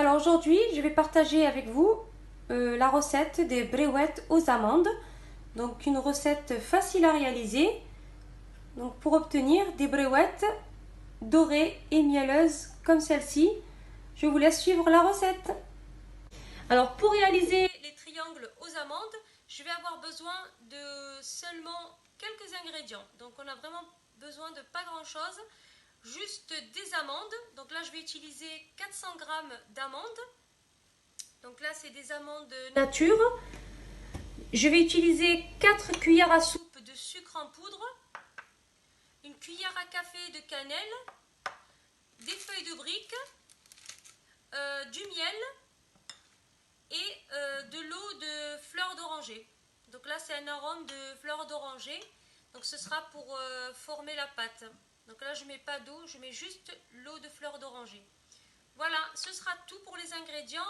Alors aujourd'hui, je vais partager avec vous la recette des bréouettes aux amandes. Donc une recette facile à réaliser. Donc pour obtenir des bréouettes dorées et mielleuses comme celle-ci, je vous laisse suivre la recette. Alors pour réaliser les triangles aux amandes, je vais avoir besoin de seulement quelques ingrédients. Donc on a vraiment besoin de pas grand chose. Juste des amandes, donc là je vais utiliser 400 g d'amandes, donc là c'est des amandes nature. Je vais utiliser 4 cuillères à soupe de sucre en poudre, une cuillère à café de cannelle, des feuilles de brique, du miel et de l'eau de fleurs d'oranger. Donc là c'est un arôme de fleurs d'oranger, donc ce sera pour former la pâte. Donc là je ne mets pas d'eau, je mets juste l'eau de fleurs d'oranger. Voilà, ce sera tout pour les ingrédients.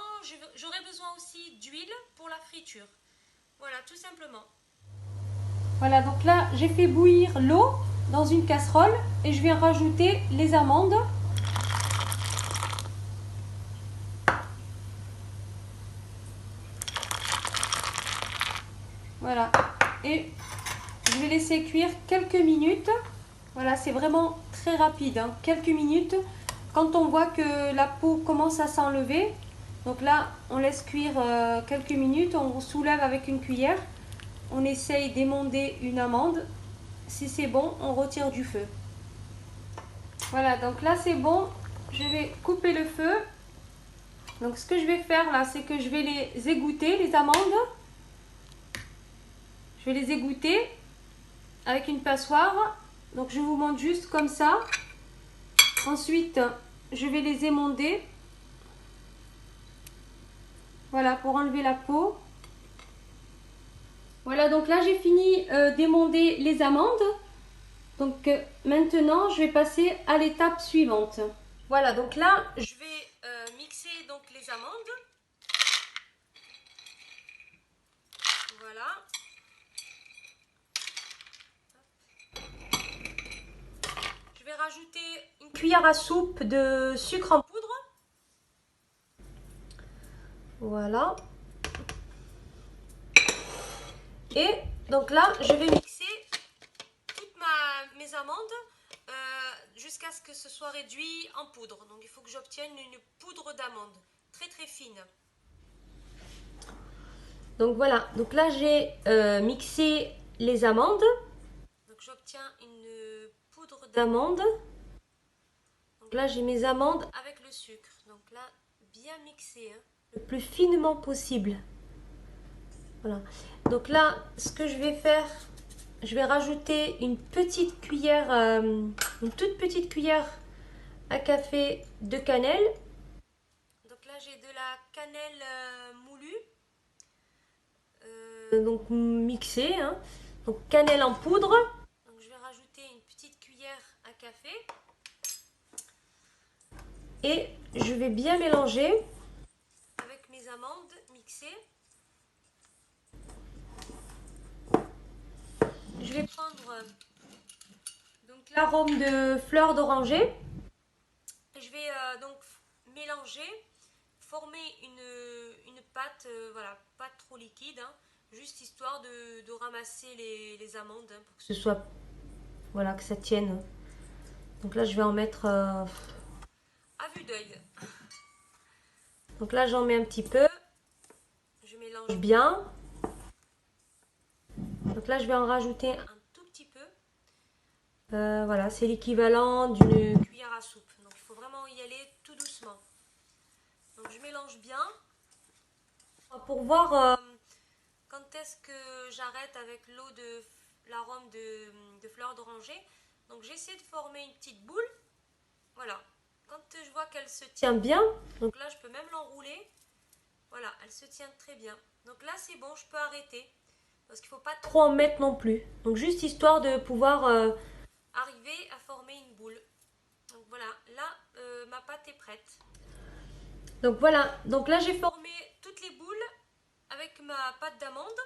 J'aurai besoin aussi d'huile pour la friture. Voilà, tout simplement. Voilà, donc là j'ai fait bouillir l'eau dans une casserole et je vais rajouter les amandes. Voilà, et je vais laisser cuire quelques minutes. Voilà, c'est vraiment très rapide, hein. Quelques minutes. Quand on voit que la peau commence à s'enlever, donc là, on laisse cuire quelques minutes. On soulève avec une cuillère. On essaye d'émonder une amande. Si c'est bon, on retire du feu. Voilà, donc là c'est bon. Je vais couper le feu. Donc ce que je vais faire là, c'est que je vais les égoutter, les amandes. Je vais les égoutter avec une passoire. Donc je vous montre juste comme ça. Ensuite, je vais les émonder. Voilà, pour enlever la peau. Voilà, donc là j'ai fini d'émonder les amandes. Donc maintenant, je vais passer à l'étape suivante. Voilà, donc là, je vais mixer donc les amandes. Voilà. Je vais rajouter une cuillère à soupe de sucre en poudre. Voilà. Et donc là, je vais mixer toutes mes amandes jusqu'à ce que ce soit réduit en poudre. Donc il faut que j'obtienne une poudre d'amande très très fine. Donc voilà, donc là j'ai mixé les amandes. Donc j'obtiens une poudre d'amande. Donc là j'ai mes amandes avec le sucre. Donc là bien mixé, hein, le plus finement possible. Voilà. Donc là ce que je vais faire, je vais rajouter une petite cuillère, une toute petite cuillère à café de cannelle. Donc là j'ai de la cannelle moulue. Donc mixée, hein. Donc cannelle en poudre. Donc je vais rajouter une petite cuillère à café. Et je vais bien mélanger avec mes amandes mixées. Je vais prendre donc l'arôme de fleurs d'oranger. Je vais donc mélanger, former une pâte, voilà, pas trop liquide, hein, juste histoire de ramasser les amandes, hein, pour que ce soit, voilà, que ça tienne. Donc là je vais en mettre à vue d'œil. Donc là j'en mets un petit peu, je mélange bien. Donc là je vais en rajouter un tout petit peu. Voilà, c'est l'équivalent d'une cuillère à soupe. Donc il faut vraiment y aller tout doucement. Donc je mélange bien pour voir quand est-ce que j'arrête avec l'eau de l'arôme de fleurs d'oranger. Donc j'essaie de former une petite boule. Voilà. Quand je vois qu'elle se tient bien, donc là je peux même l'enrouler. Voilà, elle se tient très bien. Donc là c'est bon, je peux arrêter. Parce qu'il ne faut pas trop en mettre non plus. Donc juste histoire de pouvoir arriver à former une boule. Donc voilà, là ma pâte est prête. Donc voilà, donc là j'ai formé toutes les boules avec ma pâte d'amande.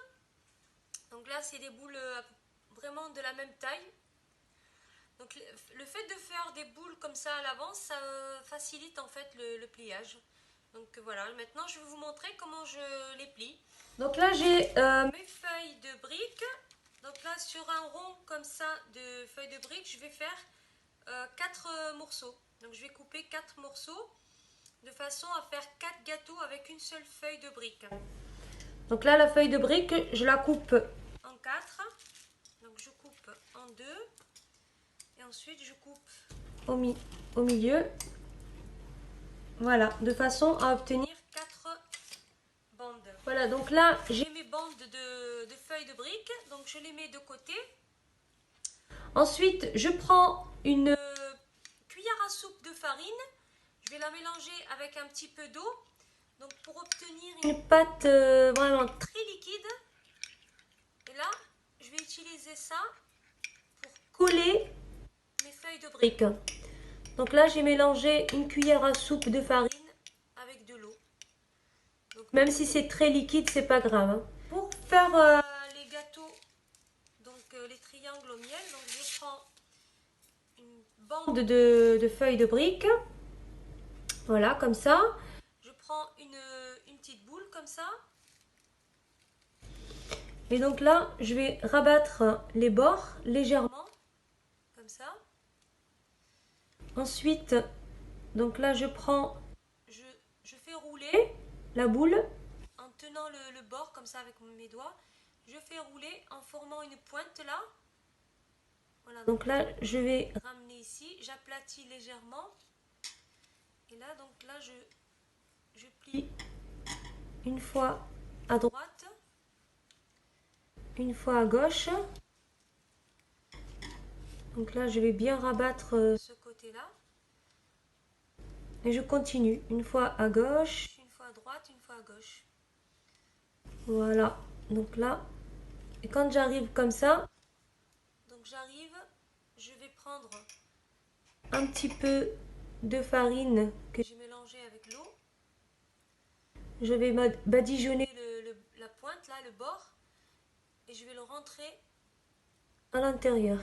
Donc là c'est des boules vraiment de la même taille. Donc le fait de faire des boules comme ça à l'avance, ça facilite en fait le pliage. Donc voilà, maintenant je vais vous montrer comment je les plie. Donc là j'ai mes feuilles de briques. Donc là sur un rond comme ça de feuilles de briques, je vais faire 4 morceaux. Donc je vais couper 4 morceaux de façon à faire 4 gâteaux avec une seule feuille de brique. Donc là la feuille de brique, je la coupe en 4. Donc je coupe en 2. Et ensuite je coupe au milieu. Voilà, de façon à obtenir 4 bandes. Voilà, donc là j'ai mes bandes de feuilles de briques. Donc je les mets de côté. Ensuite je prends une cuillère à soupe de farine. Je vais la mélanger avec un petit peu d'eau. Donc pour obtenir une pâte vraiment très liquide. Et là je vais utiliser ça pour coller mes feuilles de briques. Donc là j'ai mélangé une cuillère à soupe de farine avec de l'eau. Donc même si c'est très liquide, c'est pas grave. Hein. Pour faire les gâteaux, donc les triangles au miel, donc je prends une bande de feuilles de briques. Voilà, comme ça. Je prends une petite boule comme ça. Et donc là, je vais rabattre les bords légèrement, comme ça. Ensuite, donc là, je fais rouler la boule en tenant le bord comme ça avec mes doigts. Je fais rouler en formant une pointe là. Voilà, donc là, je vais ramener ici. J'aplatis légèrement. Et là, donc là, je plie une fois à droite, une fois à gauche. Donc là, je vais bien rabattre ce côté-là. Et je continue, une fois à gauche, une fois à droite, une fois à gauche. Voilà, donc là, et quand j'arrive comme ça, donc j'arrive, je vais prendre un petit peu de farine que j'ai mélangée avec l'eau. Je vais badigeonner la pointe, là, le bord, et je vais le rentrer à l'intérieur.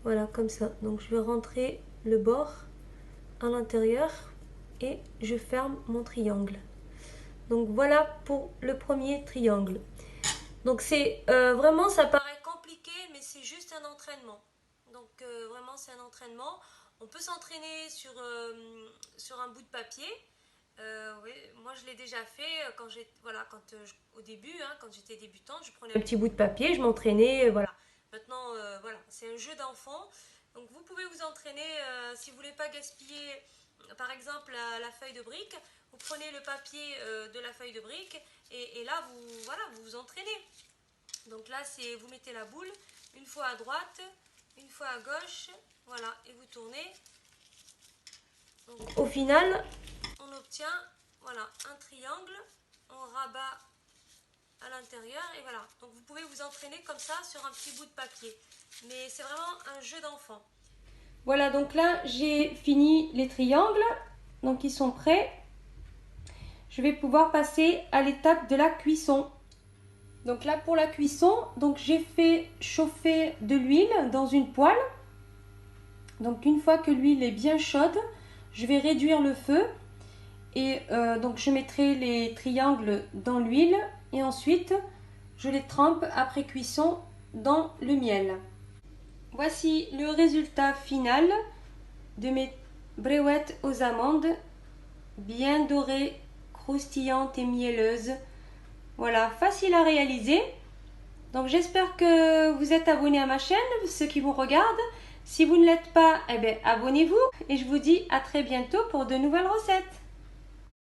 Voilà, comme ça. Donc je vais rentrer le bord à l'intérieur et je ferme mon triangle. Donc voilà pour le premier triangle. Donc c'est vraiment, ça paraît compliqué, mais c'est juste un entraînement. Donc vraiment c'est un entraînement. On peut s'entraîner sur un bout de papier. Oui, moi je l'ai déjà fait au début, hein, quand j'étais débutante, je prenais un petit bout de papier, je m'entraînais, voilà. Maintenant, voilà, c'est un jeu d'enfant. Donc vous pouvez vous entraîner si vous voulez pas gaspiller, par exemple, la feuille de brique. Vous prenez le papier de la feuille de brique et là, vous vous entraînez. Donc là, vous mettez la boule une fois à droite, une fois à gauche, voilà, et vous tournez. Donc, au final, on obtient voilà, un triangle, on rabat à l'intérieur et voilà. Donc vous pouvez vous entraîner comme ça sur un petit bout de papier. Mais c'est vraiment un jeu d'enfant. Voilà, donc là j'ai fini les triangles, donc ils sont prêts. Je vais pouvoir passer à l'étape de la cuisson. Donc là pour la cuisson, donc j'ai fait chauffer de l'huile dans une poêle. Donc une fois que l'huile est bien chaude, je vais réduire le feu et donc je mettrai les triangles dans l'huile et ensuite je les trempe après cuisson dans le miel. Voici le résultat final de mes brouettes aux amandes, bien dorées, croustillantes et mielleuses. Voilà, facile à réaliser. Donc j'espère que vous êtes abonnés à ma chaîne, ceux qui vous regardent. Si vous ne l'êtes pas, eh bien abonnez-vous et je vous dis à très bientôt pour de nouvelles recettes.